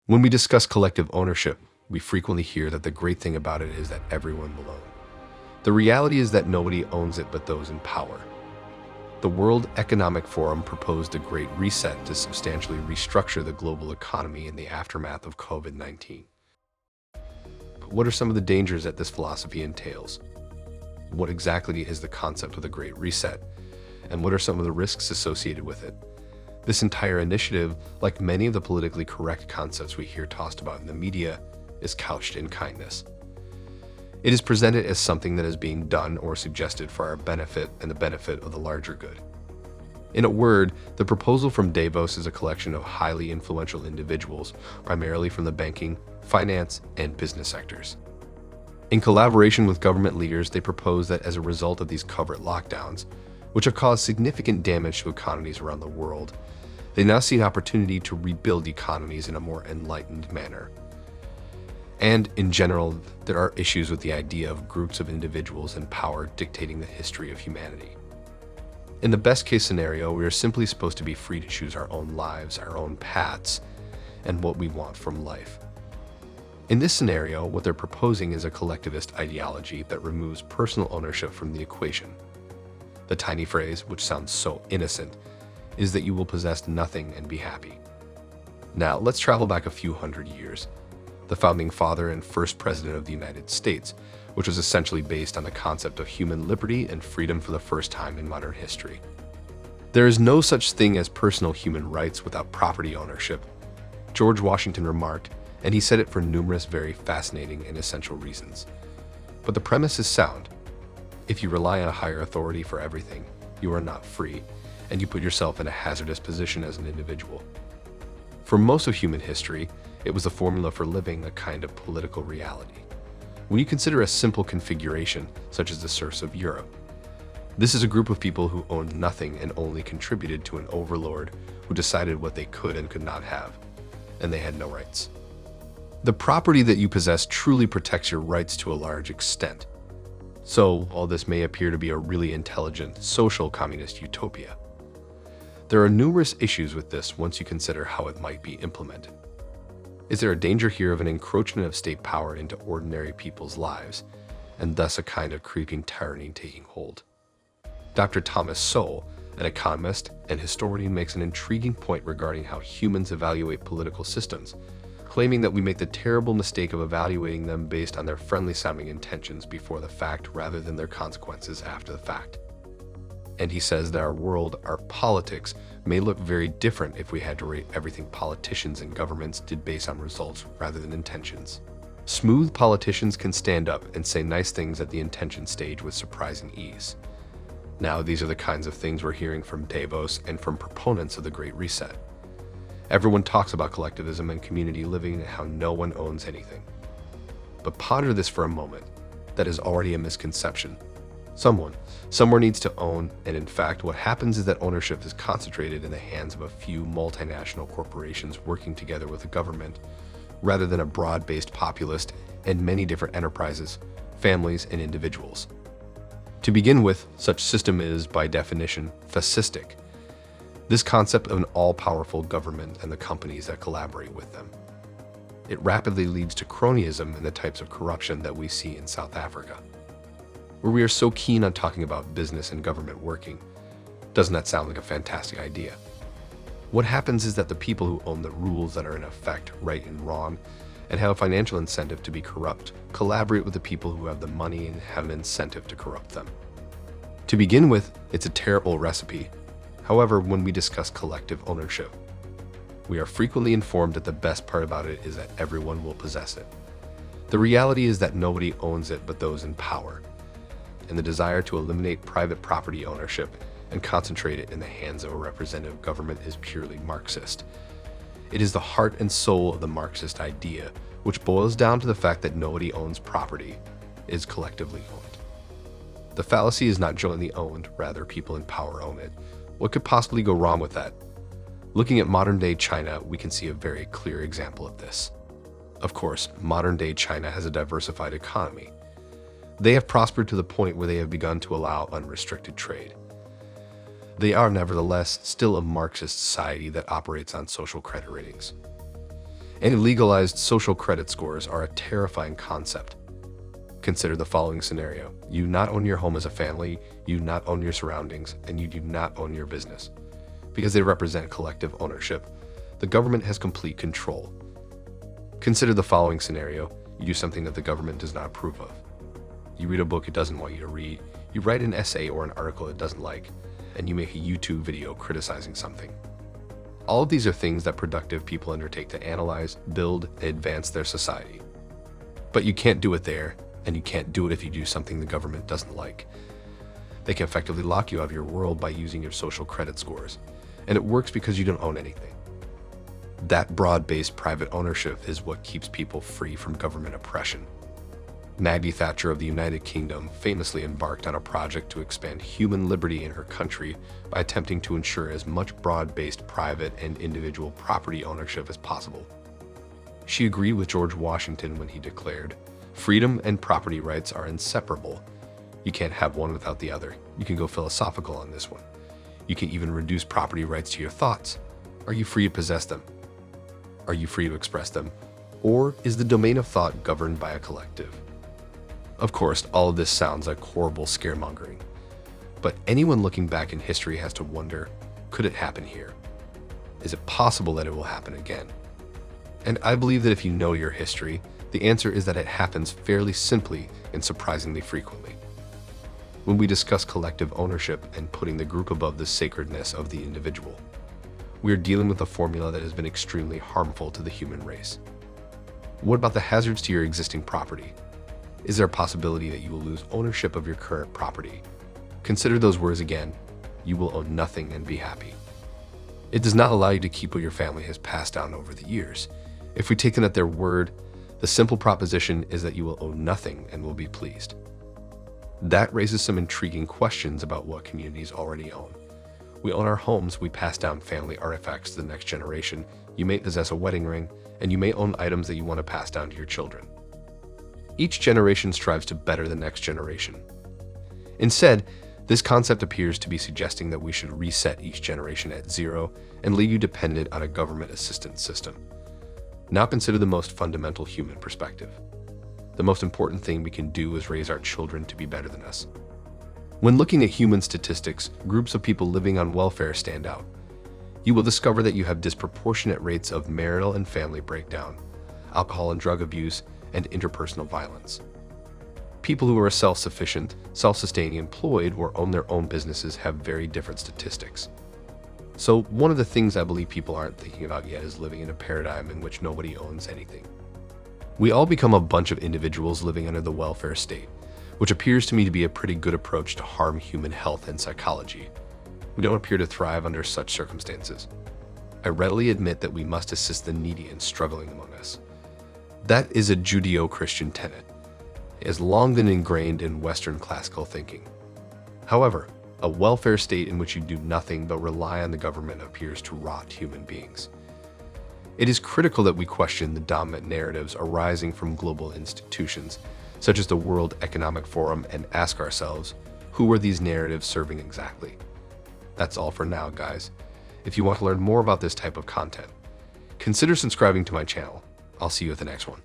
When we discuss collective ownership, we frequently hear that the great thing about it is that everyone will own. The reality is that nobody owns it but those in power. The World Economic Forum proposed a great reset to substantially restructure the global economy in the aftermath of COVID-19. But what are some of the dangers that this philosophy entails? What exactly is the concept of the Great Reset? And what are some of the risks associated with it? This entire initiative, like many of the politically correct concepts we hear tossed about in the media, is couched in kindness. It is presented as something that is being done or suggested for our benefit and the benefit of the larger good. In a word, the proposal from Davos is a collection of highly influential individuals, primarily from the banking, finance, and business sectors. In collaboration with government leaders, they propose that as a result of these covert lockdowns, which have caused significant damage to economies around the world, they now see an opportunity to rebuild economies in a more enlightened manner. And in general, there are issues with the idea of groups of individuals in power dictating the history of humanity. In the best case scenario, we are simply supposed to be free to choose our own lives, our own paths, and what we want from life. In this scenario, what they're proposing is a collectivist ideology that removes personal ownership from the equation. The tiny phrase, which sounds so innocent, is that you will possess nothing and be happy. Now, let's travel back a few hundred years. The founding father and first president of the United States, which was essentially based on the concept of human liberty and freedom for the first time in modern history. There is no such thing as personal human rights without property ownership, George Washington remarked, and he said it for numerous very fascinating and essential reasons. But the premise is sound. If you rely on a higher authority for everything, you are not free, and you put yourself in a hazardous position as an individual. For most of human history, it was the formula for living a kind of political reality. When you consider a simple configuration, such as the serfs of Europe, this is a group of people who owned nothing and only contributed to an overlord who decided what they could and could not have, and they had no rights. The property that you possess truly protects your rights to a large extent. So, while this may appear to be a really intelligent, social communist utopia, there are numerous issues with this once you consider how it might be implemented. Is there a danger here of an encroachment of state power into ordinary people's lives, and thus a kind of creeping tyranny taking hold? Dr. Thomas Sowell, an economist and historian, makes an intriguing point regarding how humans evaluate political systems, claiming that we make the terrible mistake of evaluating them based on their friendly-sounding intentions before the fact rather than their consequences after the fact. And he says that our world, our politics, may look very different if we had to rate everything politicians and governments did based on results rather than intentions. Smooth politicians can stand up and say nice things at the intention stage with surprising ease. Now, these are the kinds of things we're hearing from Davos and from proponents of the Great Reset. Everyone talks about collectivism and community living and how no one owns anything. But ponder this for a moment. That is already a misconception. Someone, somewhere needs to own, and in fact, what happens is that ownership is concentrated in the hands of a few multinational corporations working together with the government, rather than a broad-based populace and many different enterprises, families, and individuals. To begin with, such system is, by definition, fascistic. This concept of an all-powerful government and the companies that collaborate with them. It rapidly leads to cronyism and the types of corruption that we see in South Africa, where we are so keen on talking about business and government working. Doesn't that sound like a fantastic idea? What happens is that the people who own the rules that are in effect, right and wrong, and have a financial incentive to be corrupt, collaborate with the people who have the money and have an incentive to corrupt them. To begin with, it's a terrible recipe. However, when we discuss collective ownership, we are frequently informed that the best part about it is that everyone will possess it. The reality is that nobody owns it but those in power, and the desire to eliminate private property ownership and concentrate it in the hands of a representative government is purely Marxist. It is the heart and soul of the Marxist idea, which boils down to the fact that nobody owns property, it is collectively owned. The fallacy is not jointly owned, rather people in power own it. What could possibly go wrong with that? Looking at modern-day China, we can see a very clear example of this. Of course, modern-day China has a diversified economy. They have prospered to the point where they have begun to allow unrestricted trade. They are nevertheless still a Marxist society that operates on social credit ratings. And legalized social credit scores are a terrifying concept. Consider the following scenario. You not own your home as a family, you not own your surroundings, and you do not own your business. Because they represent collective ownership, the government has complete control. Consider the following scenario. You do something that the government does not approve of. You read a book it doesn't want you to read, you write an essay or an article it doesn't like, and you make a YouTube video criticizing something. All of these are things that productive people undertake to analyze, build, and advance their society. But you can't do it there, and you can't do it if you do something the government doesn't like. They can effectively lock you out of your world by using your social credit scores, and it works because you don't own anything. That broad-based private ownership is what keeps people free from government oppression. Maggie Thatcher of the United Kingdom famously embarked on a project to expand human liberty in her country by attempting to ensure as much broad-based private and individual property ownership as possible. She agreed with George Washington when he declared, "Freedom and property rights are inseparable. You can't have one without the other." You can go philosophical on this one. You can even reduce property rights to your thoughts. Are you free to possess them? Are you free to express them? Or is the domain of thought governed by a collective? Of course, all of this sounds like horrible scaremongering, but anyone looking back in history has to wonder, could it happen here? Is it possible that it will happen again? And I believe that if you know your history, the answer is that it happens fairly simply and surprisingly frequently. When we discuss collective ownership and putting the group above the sacredness of the individual, we are dealing with a formula that has been extremely harmful to the human race. What about the hazards to your existing property? Is there a possibility that you will lose ownership of your current property? Consider those words again. You will own nothing and be happy. It does not allow you to keep what your family has passed down over the years. If we take them at their word, the simple proposition is that you will own nothing and will be pleased. That raises some intriguing questions about what communities already own. We own our homes, we pass down family artifacts to the next generation. You may possess a wedding ring, and you may own items that you want to pass down to your children. Each generation strives to better the next generation. Instead, this concept appears to be suggesting that we should reset each generation at zero and leave you dependent on a government assistance system. Now consider the most fundamental human perspective. The most important thing we can do is raise our children to be better than us. When looking at human statistics, groups of people living on welfare stand out. You will discover that you have disproportionate rates of marital and family breakdown, alcohol and drug abuse, and interpersonal violence. People who are self-sufficient, self-sustaining, employed, or own their own businesses have very different statistics. So one of the things I believe people aren't thinking about yet is living in a paradigm in which nobody owns anything. We all become a bunch of individuals living under the welfare state, which appears to me to be a pretty good approach to harm human health and psychology. We don't appear to thrive under such circumstances. I readily admit that we must assist the needy and struggling among us. That is a Judeo-Christian tenet. It has long been ingrained in Western classical thinking. However, a welfare state in which you do nothing but rely on the government appears to rot human beings. It is critical that we question the dominant narratives arising from global institutions, such as the World Economic Forum, and ask ourselves, who are these narratives serving exactly? That's all for now, guys. If you want to learn more about this type of content, consider subscribing to my channel. I'll see you at the next one.